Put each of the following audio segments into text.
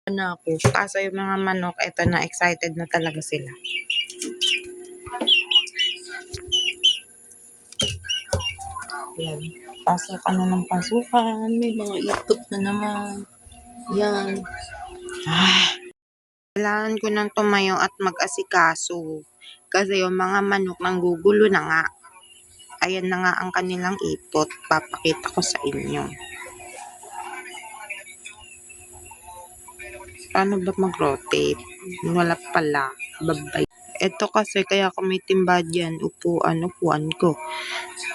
na ako. Kaso yung mga manok, eto na, excited na talaga sila. Yan. Pasukan na ng pasukan. May mga itlog na naman. Yan. Kailangan ko nang tumayo at mag-asikaso. Kasi yung mga manok nanggugulo na nga. Ayan na nga ang kanilang ipot. Papakita ko sa inyo. Paano ba mag-rotate? Wala pala. Babay. Ito kasi kaya ako may timba dyan. Upuan ko.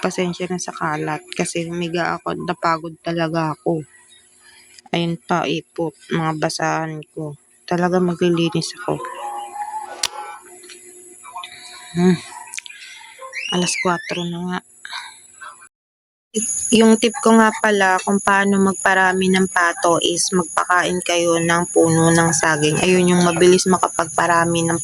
Pasensya na sa kalat. Kasi humiga ako. Napagod talaga ako. Ayun pa, ipot. Mga basahan ko. Talaga maglilinis ako. Alas 4 na nga. Yung tip ko nga pala kung paano magparami ng pato is magpakain kayo ng puno ng saging. Ayun yung mabilis makapagparami ng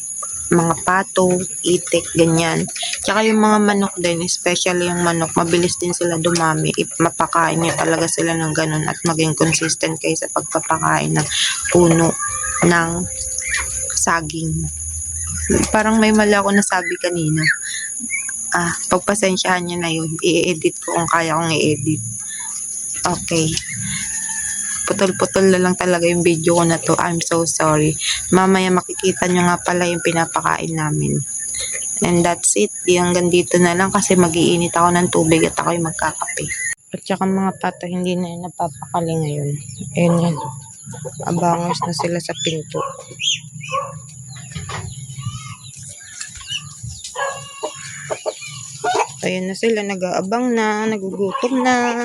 mga pato, itik, ganyan. Tsaka yung mga manok din, especially yung manok, mabilis din sila dumami. If mapakain nyo talaga sila ng ganun at maging consistent kayo sa pagpapakain ng puno ng saging. Parang may mali ako nasabi kanina. Pagpasensyahan nyo na yun. I-edit ko kung kaya kong i-edit. Okay. Putol-putol na lang talaga yung video ko na to. I'm so sorry. Mamaya makikita nyo nga pala yung pinapakain namin. And that's it. Hanggang dito na lang kasi mag-iinit ako ng tubig at ako'y magkakape. At saka mga pato hindi na yun napapakali ngayon. Ayun yan. Abangers na sila sa pinto. Ayan na sila, nag-aabang na, nagugutom na.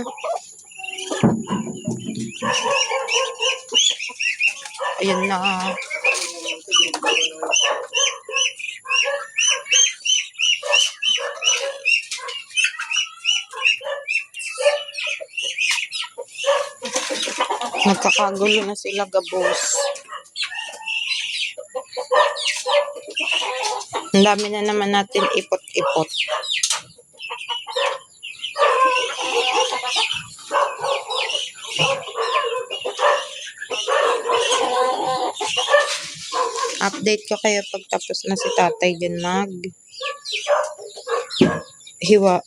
Ayan na. Nagkakagulo na sila, gabos. Ang dami na naman natin ipot-ipot. Update ko kayo pag tapos na si tatay dyan hiwa.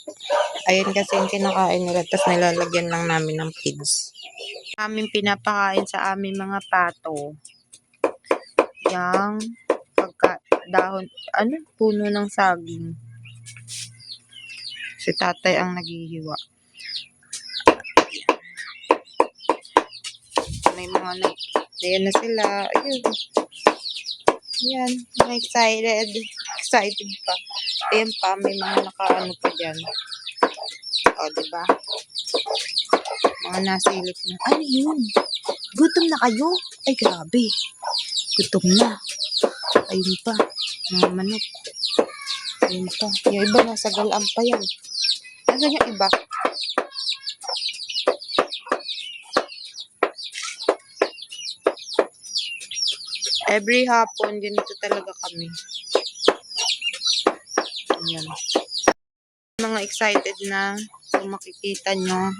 Ayan kasi yung kinakain nila, tapos nilalagyan lang namin ng pigs. Aming pinapakain sa aming mga pato. Yang dahon, puno ng saging. Si tatay ang naghihiwa. May mga ayan na sila. Ayun. Ayan. Excited. Excited pa. Ayan pa. May mga nakaano pa dyan. O, diba? Mga nasilip na. Ano yun? Gutom na kayo? Ay, grabe. Gutom na. Ayun pa. Mga manok. Ayun pa. Yung iba nasa galaan pa yan. Nasaan yung iba? Every hapon, ganito talaga kami. Ayan. Mga excited na kung makikita nyo.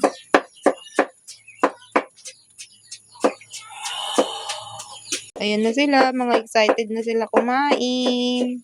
Ayan na sila. Mga excited na sila kumain.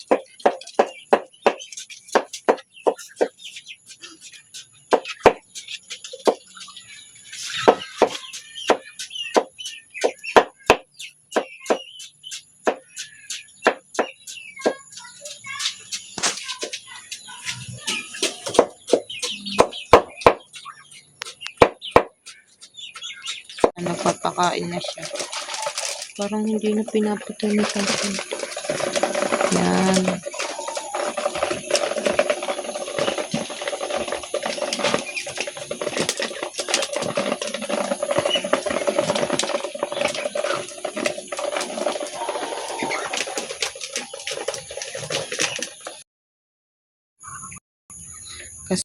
Nagpapakain na siya. Parang hindi na pinapatay ni tatay. Yan. Kasi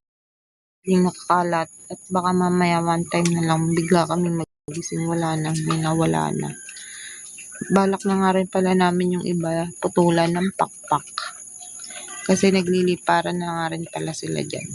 hindi nakakalat at baka mamaya one time na lang bigla kami magising, wala na, may nawala na. Balak na nga rin pala namin yung iba putulan ng pakpak kasi nagliliparan na nga rin pala sila dyan.